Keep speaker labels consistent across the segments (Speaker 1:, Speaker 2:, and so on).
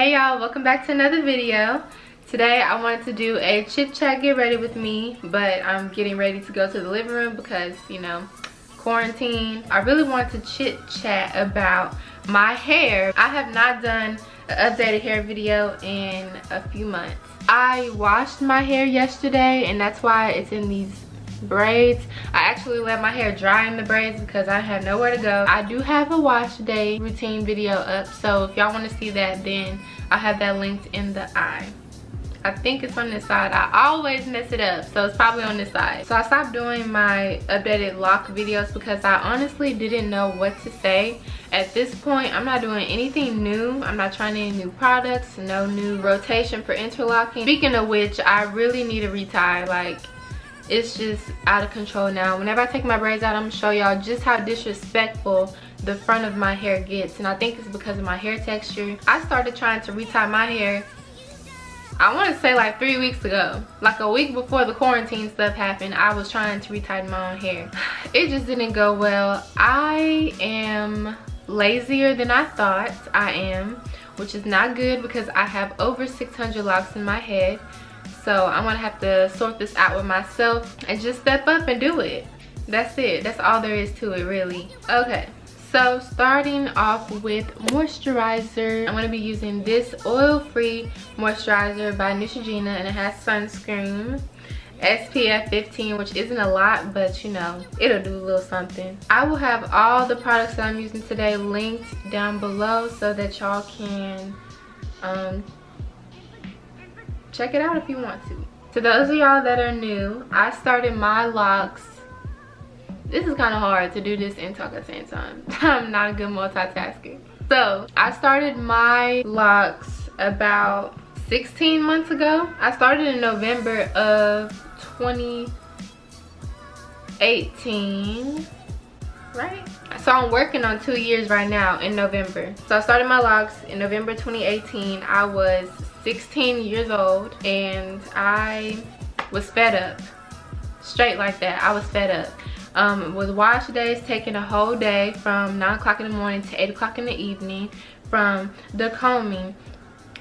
Speaker 1: Hey y'all, welcome back to another video. Today I wanted to do a chit chat get ready with me, but I'm getting ready to go to the living room because, you know, quarantine. I really wanted to chit chat about my hair. I have not done an updated hair video in a few months. I washed my hair yesterday and that's why it's in these braids. I actually let my hair dry in the braids because I had nowhere to go. I do have a wash day routine video up, so if y'all want to see that, then I'll have that linked in the eye. I think it's on this side. I always mess it up, so it's probably on this side. So I stopped doing my updated lock videos because I honestly didn't know what to say. At this point, I'm not doing anything new. I'm not trying any new products, no new rotation for interlocking. Speaking of which, I really need a retie. Like, it's just out of control now. Whenever I take my braids out, I'm gonna show y'all just how disrespectful the front of my hair gets, and I think it's because of my hair texture. I started trying to retie my hair, I want to say like 3 weeks ago. Like a week before the quarantine stuff happened, I was trying to retie my own hair. It just didn't go well. I am lazier than I thought I am, which is not good because I have over 600 locks in my head. So I'm gonna have to sort this out with myself and just step up and do it. That's it. That's all there is to it, really. Okay, so starting off with moisturizer, I'm gonna be using this oil-free moisturizer by Neutrogena, and it has sunscreen, SPF 15, which isn't a lot, but you know, it'll do a little something. I will have all the products that I'm using today linked down below so that y'all can check it out if you want to. To those of y'all that are new, I started my locks. This is kind of hard to do this and talk at the same time. I'm not a good multitasker. So I started my locks about 16 months ago. I started in November of 2018, right? So I'm working on 2 years right now in November. So I started my locks in November 2018. I was 16 years old and I was fed up. Straight like that, I was fed up. With wash days taking a whole day from 9 o'clock in the morning to 8 o'clock in the evening, from the combing,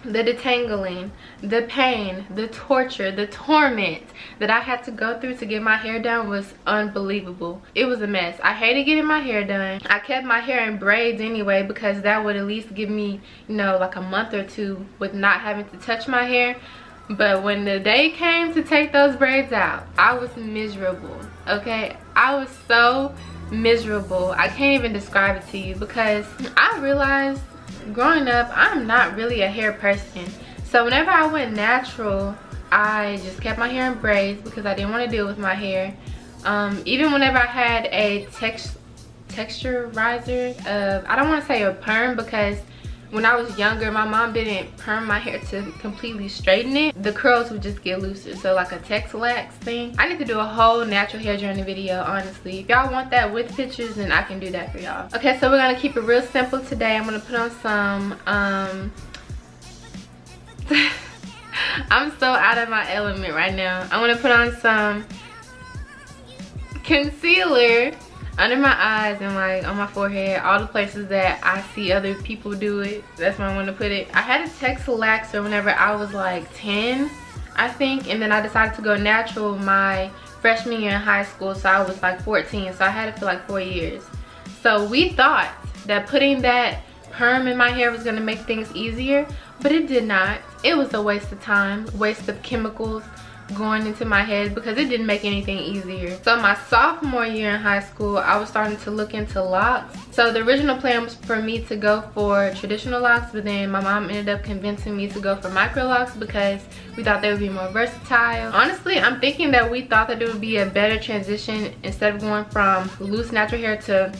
Speaker 1: the detangling, the pain, the torture, the torment that I had to go through to get my hair done was unbelievable. It was a mess. I hated getting my hair done. I kept my hair in braids anyway because that would at least give me, you know, like a month or two with not having to touch my hair. But when the day came to take those braids out, I was miserable, okay? I was so miserable. I can't even describe it to you because I realized growing up, I'm not really a hair person. So whenever I went natural, I just kept my hair in braids because I didn't want to deal with my hair. Even whenever I had a texturizer, I don't want to say a perm because when I was younger, my mom didn't perm my hair to completely straighten it. The curls would just get looser. So like a Texlax thing. I need to do a whole natural hair journey video, honestly. If y'all want that with pictures, then I can do that for y'all. Okay, so we're gonna keep it real simple today. I'm gonna put on some, I'm so out of my element right now. I'm gonna put on some concealer under my eyes and like on my forehead, all the places that I see other people do it. That's where I want to put it. I had a Texlaxer whenever I was like 10, I think, and then I decided to go natural my freshman year in high school, so I was like 14, so I had it for like 4 years. So we thought that putting that perm in my hair was going to make things easier, but it did not. It was a waste of time, waste of chemicals going into my head because it didn't make anything easier. So my sophomore year in high school, I was starting to look into locks. So the original plan was for me to go for traditional locks, but then my mom ended up convincing me to go for Microlocs because we thought they would be more versatile. Honestly, I'm thinking that we thought that it would be a better transition instead of going from loose natural hair to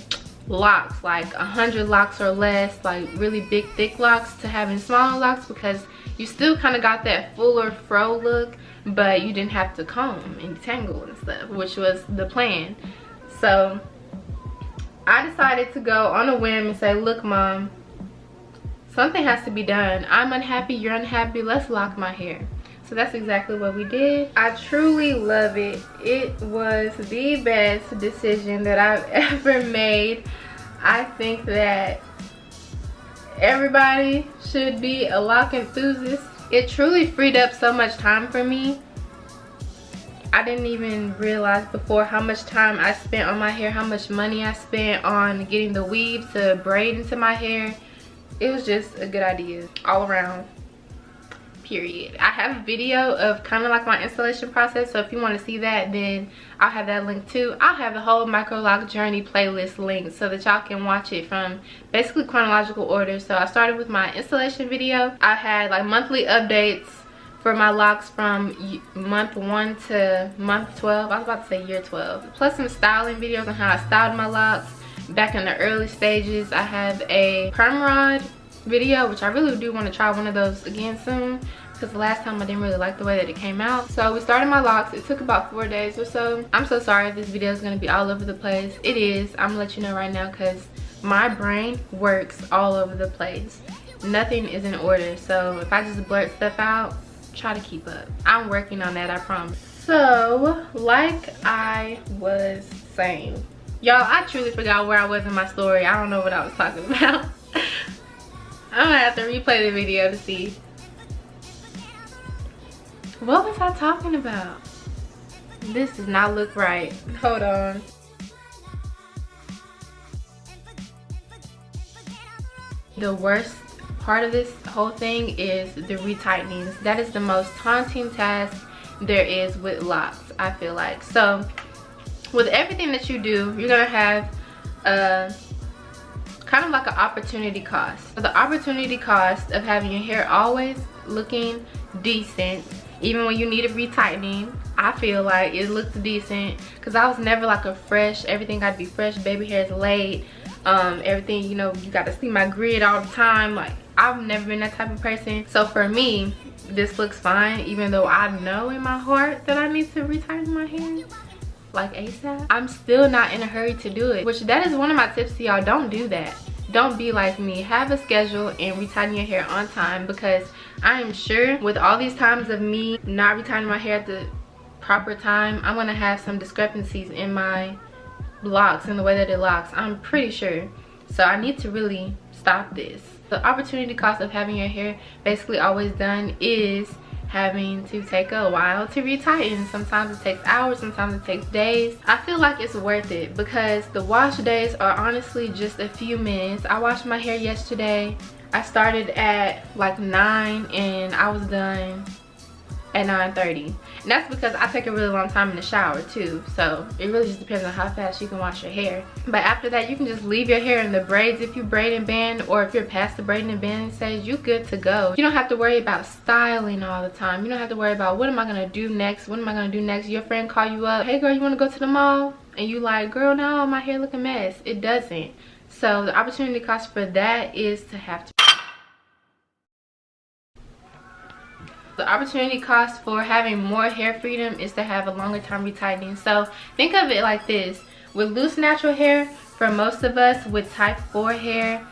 Speaker 1: locks, like 100 locks or less, like really big thick locks, to having smaller locks because you still kind of got that fuller fro look, but you didn't have to comb and detangle and stuff, which was the plan. So I decided to go on a whim and say, look mom, something has to be done. I'm unhappy, you're unhappy, let's lock my hair. So that's exactly what we did. I truly love it. It was the best decision that I've ever made. I think that everybody should be a lock enthusiast. It truly freed up so much time for me. I didn't even realize before how much time I spent on my hair, how much money I spent on getting the weave to braid into my hair. It was just a good idea all around, period. I have a video of kind of like my installation process, so if you want to see that, then I'll have that link too. I'll have the whole Microloc journey playlist linked so that y'all can watch it from basically chronological order. So I started with my installation video. I had like monthly updates for my locks from month 1 to month 12. I was about to say year 12. Plus some styling videos on how I styled my locks back in the early stages. I have a perm rod video, which I really do want to try one of those again soon, because the last time I didn't really like the way that it came out. So we started my locks. It took about 4 days or so. I'm so sorry if this video is going to be all over the place. It is. I'm gonna let you know right now because my brain works all over the place. Nothing is in order, so if I just blurt stuff out, try to keep up. I'm working on that, I promise. So like I was saying, y'all, I truly forgot where I was in my story. I don't know what I was talking about. I'm gonna have to replay the video to see. What was I talking about? This does not look right. Hold on. The worst part of this whole thing is the retightening. That is the most taunting task there is with locks, I feel like. So with everything that you do, you're gonna have kind of like an opportunity cost. So the opportunity cost of having your hair always looking decent, even when you need it retightening, I feel like it looks decent, because I was never like a fresh, everything got to be fresh, baby hair is laid, everything, you know, you got to see my grid all the time. Like, I've never been that type of person. So for me, this looks fine, even though I know in my heart that I need to retighten my hair like ASAP. I'm still not in a hurry to do it, which that is one of my tips to y'all. Don't do that. Don't be like me. Have a schedule and retighten your hair on time, because I am sure with all these times of me not retightening my hair at the proper time, I'm gonna have some discrepancies in my locks and the way that it locks. I'm pretty sure. So I need to really stop this. The opportunity cost of having your hair basically always done is having to take a while to retighten. Sometimes it takes hours, sometimes it takes days. I feel like it's worth it because the wash days are honestly just a few minutes. I washed my hair yesterday. I started at like 9 and I was done at 9:30. And that's because I take a really long time in the shower too. So it really just depends on how fast you can wash your hair. But after that, you can just leave your hair in the braids if you braid and band, or if you're past the braiding and banding stage, you're good to go. You don't have to worry about styling all the time. You don't have to worry about what am I gonna do next? What am I gonna do next? Your friend call you up, hey girl, you wanna go to the mall? And you like, girl, no, my hair look a mess. It doesn't. So the opportunity cost for that is to have to. The opportunity cost for having more hair freedom is to have a longer time retightening. So think of it like this. With loose natural hair, for most of us with type 4 hair,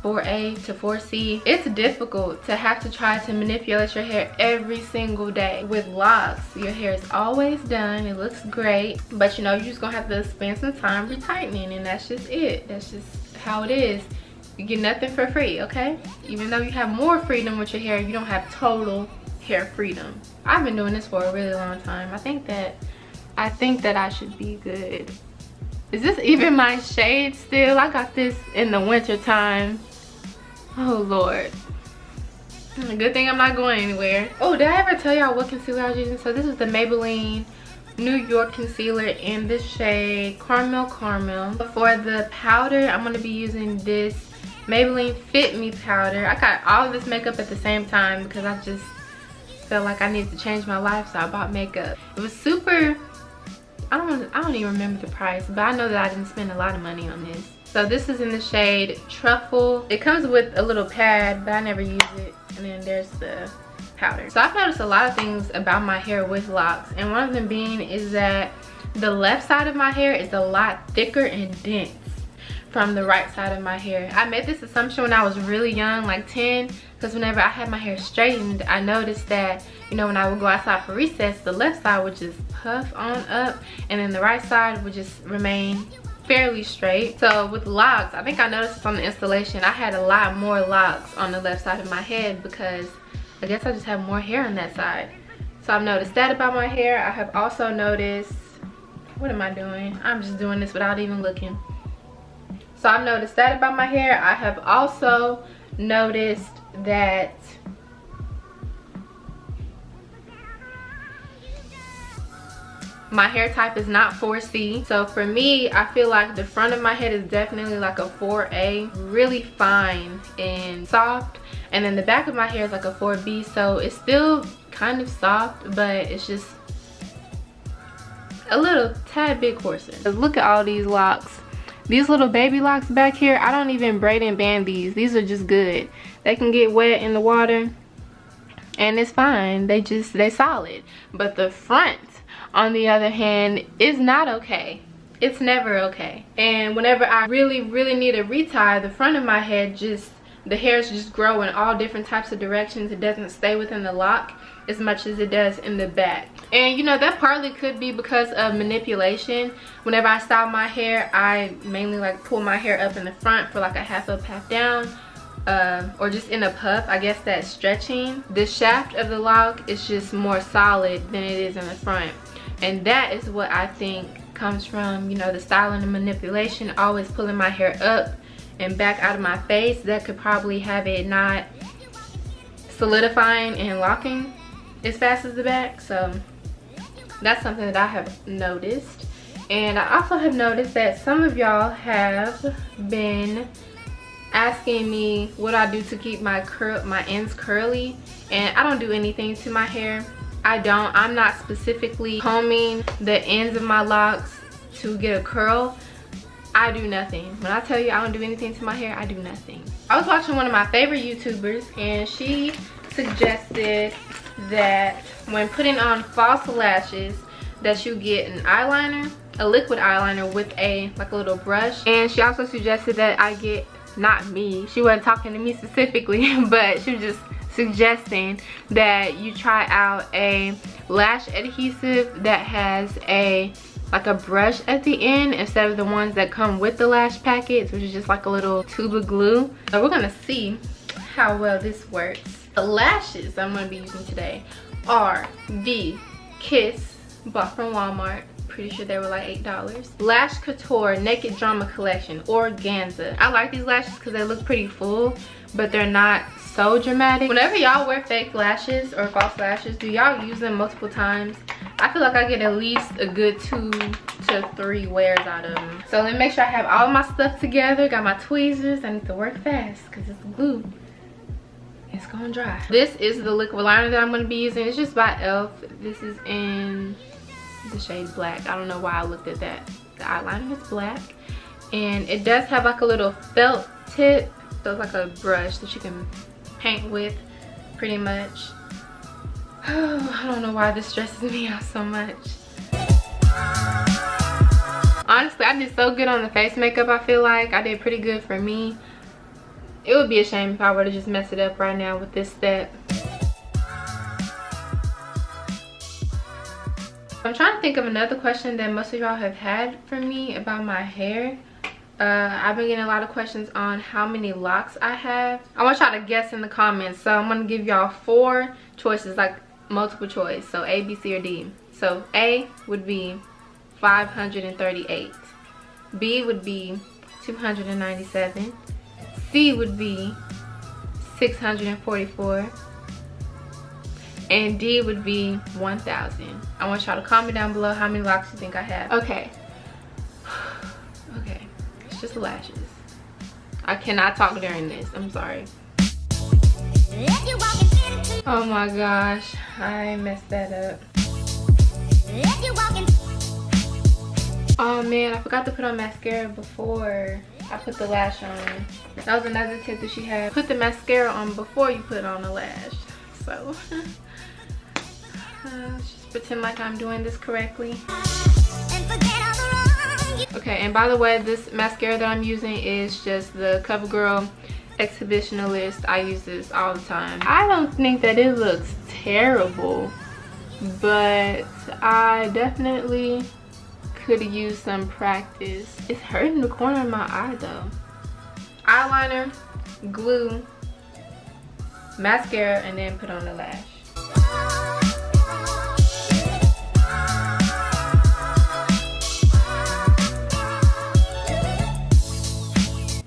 Speaker 1: 4A to 4C, it's difficult to have to try to manipulate your hair every single day. With locks, your hair is always done, it looks great, but you know, you're just gonna have to spend some time retightening, and that's just it. That's just how it is. You get nothing for free, okay? Even though you have more freedom with your hair, you don't have total hair freedom. I've been doing this for a really long time. I think that I should be good. Is this even my shade still? I got this in the winter time. Oh Lord. Good thing I'm not going anywhere. Oh, did I ever tell y'all what concealer I was using? So this is the Maybelline New York concealer in the shade Caramel. For the powder, I'm going to be using this Maybelline Fit Me powder. I got all of this makeup at the same time because I just felt like I needed to change my life, so I bought makeup. It was super, I don't even remember the price, but I know that I didn't spend a lot of money on this. So this is in the shade Truffle. It comes with a little pad, but I never use it. And then there's the powder. So I've noticed a lot of things about my hair with locks, and one of them being is that the left side of my hair is a lot thicker and dense from the right side of my hair. I made this assumption when I was really young, like 10, because whenever I had my hair straightened, I noticed that, you know, when I would go outside for recess, the left side would just puff on up, and then the right side would just remain fairly straight. So with locks, I think I noticed from the installation, I had a lot more locks on the left side of my head because I guess I just have more hair on that side. So I've noticed that about my hair. I have also noticed, what am I doing? I'm just doing this without even looking. So I've noticed that about my hair. I have also noticed that my hair type is not 4C. So for me, I feel like the front of my head is definitely like a 4A, really fine and soft. And then the back of my hair is like a 4B, so it's still kind of soft, but it's just a little tad bit coarser. Look at all these locks. These little baby locks back here, I don't even braid and band these. These are just good. They can get wet in the water and it's fine. They solid. But the front, on the other hand, is not okay. It's never okay. And whenever I really need a retie, the front of my head the hairs just grow in all different types of directions. It doesn't stay within the lock as much as it does in the back. And you know, that partly could be because of manipulation. Whenever I style my hair, I mainly like pull my hair up in the front for like a half up, half down, or just in a puff. I guess that's stretching. The shaft of the lock is just more solid than it is in the front. And that is what I think comes from, you know, the styling and manipulation, always pulling my hair up and back out of my face. That could probably have it not solidifying and locking as fast as the back. So that's something that I have noticed. And I also have noticed that some of y'all have been asking me what I do to keep my ends curly, and I don't do anything to my hair. I'm not specifically combing the ends of my locks to get a curl. I do nothing. When I tell you I don't do anything to my hair, I do nothing. I was watching one of my favorite YouTubers, and she suggested that when putting on false lashes, that you get an eyeliner, a liquid eyeliner with a little brush. And she also suggested that I get, not me, she wasn't talking to me specifically, but she was just suggesting that you try out a lash adhesive that has a brush at the end instead of the ones that come with the lash packets, which is just like a little tube of glue. So we're gonna see how well this works. The lashes I'm gonna be using today are the Kiss, bought from Walmart. Pretty sure they were like $8. Lash Couture Naked Drama Collection, Organza. I like these lashes because they look pretty full, but they're not so dramatic. Whenever y'all wear fake lashes or false lashes, do y'all use them multiple times? I feel like I get at least a good 2 to 3 wears out of them. So let me make sure I have all my stuff together. Got my tweezers. I need to work fast because it's glue. It's gonna dry. This is the liquid liner that I'm gonna be using. It's just by e.l.f. This is in the shade black. I don't know why I looked at that. The eyeliner is black, and it does have like a little felt tip, so it's like a brush that you can paint with pretty much. Oh, I don't know why this stresses me out so much. Honestly, I did so good on the face makeup. I feel like I did pretty good for me. It would be a shame if I were to just mess it up right now with this step. I'm trying to think of another question that most of y'all have had for me about my hair. I've been getting a lot of questions on how many locks I have. I want y'all to guess in the comments. So I'm going to give y'all 4 choices, like multiple choice. So A, B, C, or D. So A would be 538. B would be 297. C would be 644. And D would be 1,000. I want y'all to comment down below how many locks you think I have. Okay. Okay. It's just lashes. I cannot talk during this. I'm sorry. Oh my gosh. I messed that up. Oh man, I forgot to put on mascara before I put the lash on. That was another tip that she had. Put the mascara on before you put on the lash. So let's just pretend like I'm doing this correctly. Okay, and by the way, this mascara that I'm using is just the CoverGirl Exhibitionalist. I use this all the time. I don't think that it looks terrible, but I definitely could use some practice. It's hurting the corner of my eye though. Eyeliner, glue, mascara, and then put on the lash.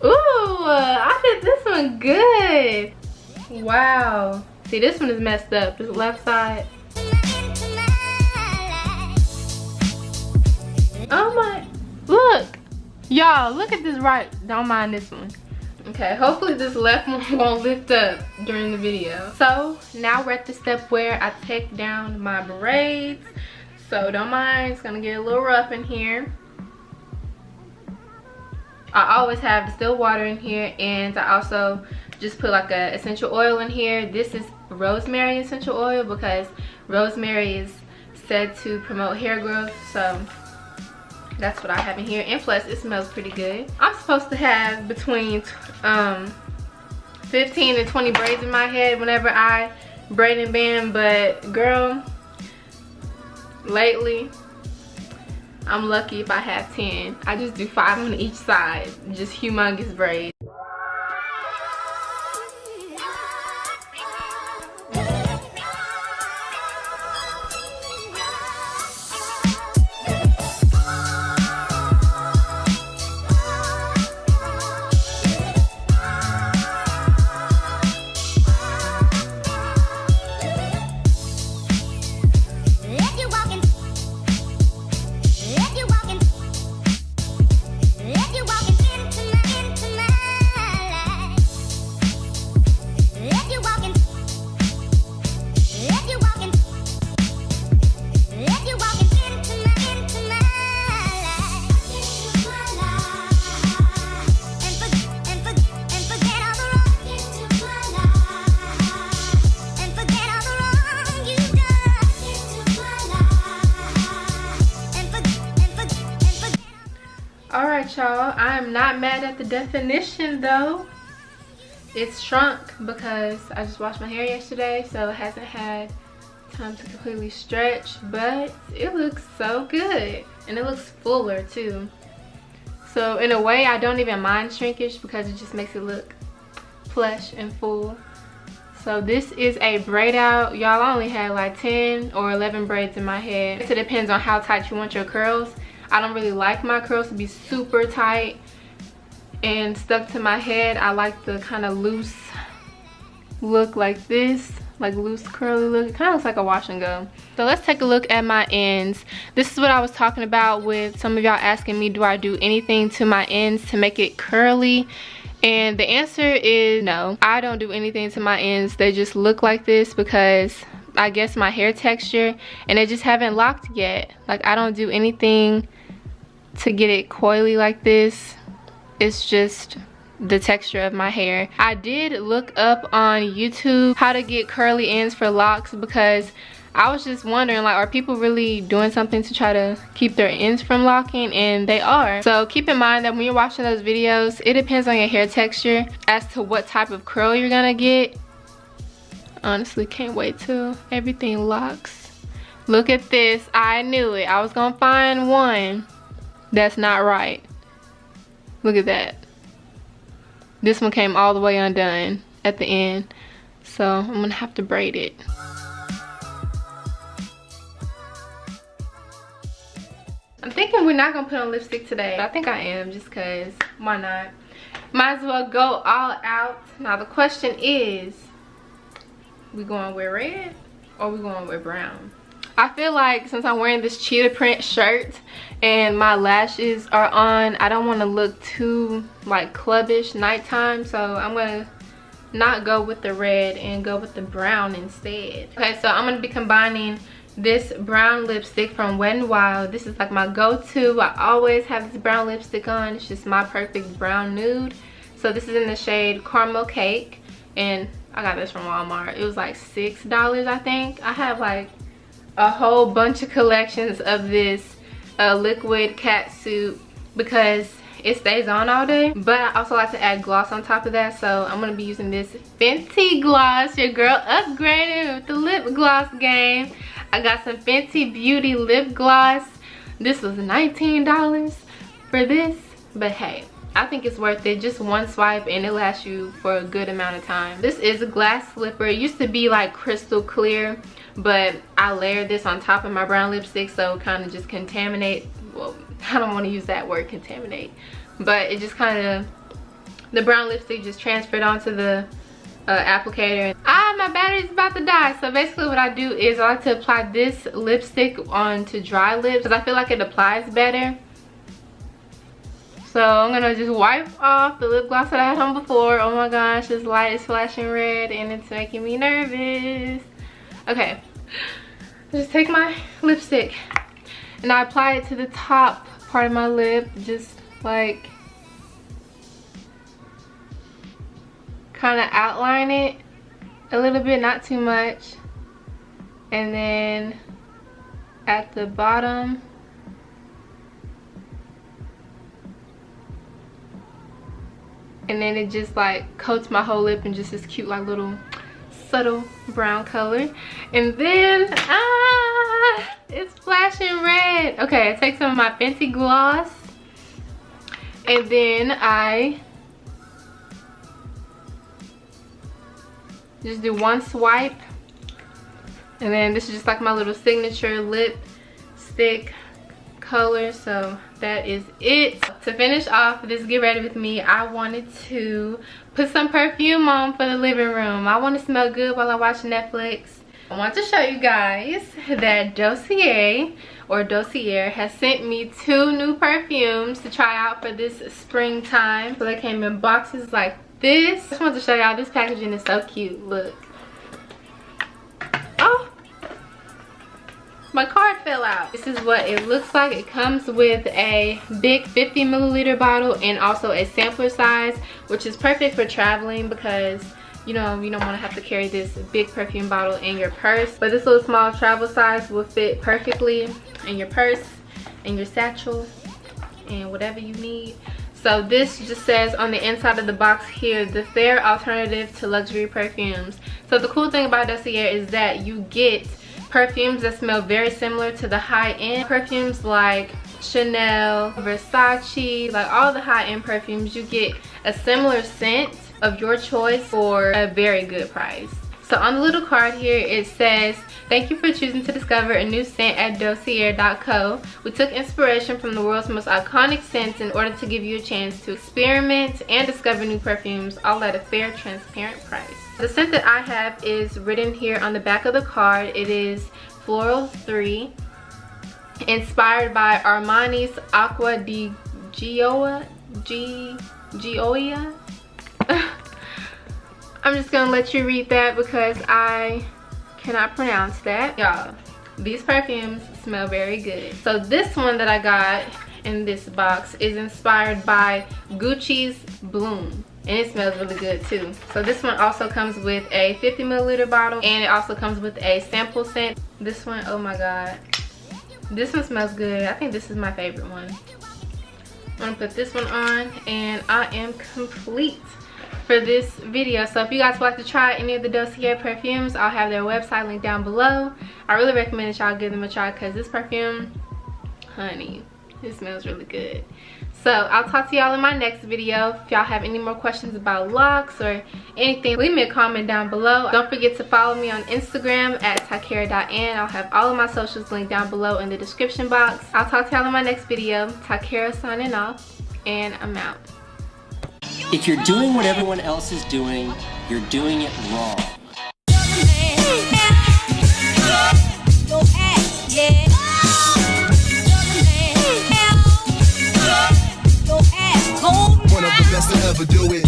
Speaker 1: Ooh, I did this one good. Wow. See, this one is messed up. This left side. Oh my, look. Y'all, look at this right. Don't mind this one. Okay, hopefully this left one won't lift up during the video. So now we're at the step where I take down my braids. So don't mind, it's gonna get a little rough in here. I always have distilled water in here, and I also just put like a essential oil in here. This is rosemary essential oil because rosemary is said to promote hair growth. So that's what I have in here, and plus it smells pretty good. I'm supposed to have between 15 and 20 braids in my head whenever I braid and band, but girl, lately I'm lucky if I have 10. I just do 5 on each side, just humongous braids. Alright y'all, I am not mad at the definition though. It's shrunk because I just washed my hair yesterday, so it hasn't had time to completely stretch, but it looks so good and it looks fuller too. So in a way I don't even mind shrinkage because it just makes it look plush and full. So this is a braid out. Y'all, I only had like 10 or 11 braids in my head. It depends on how tight you want your curls. I don't really like my curls to be super tight and stuck to my head. I like the kind of loose look like this, like loose curly look. It kind of looks like a wash and go. So let's take a look at my ends. This is what I was talking about with some of y'all asking me, do I do anything to my ends to make it curly? And the answer is no. I don't do anything to my ends. They just look like this because I guess my hair texture, and they just haven't locked yet. Like, I don't do anything to get it coily like this. It's just the texture of my hair. I did look up on YouTube how to get curly ends for locks because I was just wondering, like, are people really doing something to try to keep their ends from locking? And they are. So keep in mind that when you're watching those videos, it depends on your hair texture as to what type of curl you're gonna get. Honestly, can't wait till everything locks. Look at this. I knew it. I was gonna find one that's not right. Look at that. This one came all the way undone at the end, so I'm gonna have to braid it. I'm thinking we're not gonna put on lipstick today. I think I am, just cause why not? Might as well go all out. Now the question is, we gonna wear red or we gonna wear brown? I feel like since I'm wearing this cheetah print shirt and my lashes are on, I don't want to look too like clubbish nighttime, so I'm gonna not go with the red and go with the brown instead. Okay, so I'm gonna be combining this brown lipstick from Wet n Wild. This is like my go-to. I always have this brown lipstick on. It's just my perfect brown nude. So this is in the shade Caramel Cake, and I got this from Walmart. It was like $6, I think. I have like a whole bunch of collections of this liquid catsuit because it stays on all day, but I also like to add gloss on top of that. So I'm gonna be using this Fenty gloss. Your girl upgraded with the lip gloss game. I got some Fenty Beauty lip gloss. this was $19 for this, but hey, I think it's worth it. Just one swipe and it lasts you for a good amount of time. This is a glass slipper. It used to be like crystal clear, but I layered this on top of my brown lipstick, so kind of just contaminate. Well, I don't want to use that word, contaminate, but it just kind of, the brown lipstick just transferred onto the applicator. My battery's about to die. So basically what I do is I like to apply this lipstick onto dry lips because I feel like it applies better. So I'm gonna just wipe off the lip gloss that I had on before. Oh my gosh, this light is flashing red and it's making me nervous. Okay, just take my lipstick and I apply it to the top part of my lip, just like kind of outline it a little bit, not too much, and then at the bottom and then it just like coats my whole lip in just this cute like little subtle brown color. And then it's flashing red. Okay, I take some of my Fenty gloss and then I just do one swipe, and then this is just like my little signature lipstick color. So that is it. To finish off this get ready with me, I wanted to put some perfume on for the living room. I want to smell good while I watch Netflix. I want to show you guys that Dossier has sent me 2 new perfumes to try out for this springtime. So they came in boxes like this. I just wanted to show y'all, this packaging is so cute. Look. Oh, my card fell out. This is what it looks like. It comes with a big 50 milliliter bottle and also a sampler size, which is perfect for traveling because you know you don't want to have to carry this big perfume bottle in your purse. But this little small travel size will fit perfectly in your purse, in your satchel, and whatever you need. So this just says on the inside of the box here, the fair alternative to luxury perfumes. So the cool thing about Dossier is that you get perfumes that smell very similar to the high-end perfumes like Chanel, Versace, like all the high-end perfumes. You get a similar scent of your choice for a very good price. So on the little card here it says, "Thank you for choosing to discover a new scent at Dossier.co. We took inspiration from the world's most iconic scents in order to give you a chance to experiment and discover new perfumes, all at a fair, transparent price." The scent that I have is written here on the back of the card. It is Floral 3, inspired by Armani's Acqua di Gioia. I'm just gonna let you read that because I cannot pronounce that. Y'all, these perfumes smell very good. So this one that I got in this box is inspired by Gucci's Bloom, and it smells really good too. So this one also comes with a 50 milliliter bottle, and it also comes with a sample scent. This one, oh my god, this one smells good. I think this is my favorite one. I'm gonna put this one on and I am complete for this video. So if you guys would like to try any of the Dossier perfumes, I'll have their website linked down below. I really recommend that y'all give them a try because this perfume, honey, it smells really good. So I'll talk to y'all in my next video. If y'all have any more questions about locks or anything, leave me a comment down below. Don't forget to follow me on Instagram at TyKara.Ann. I'll have all of my socials linked down below in the description box. I'll talk to y'all in my next video. TyKara signing off, and I'm out.
Speaker 2: If you're doing what everyone else is doing, you're doing it wrong. One of the best to ever do it.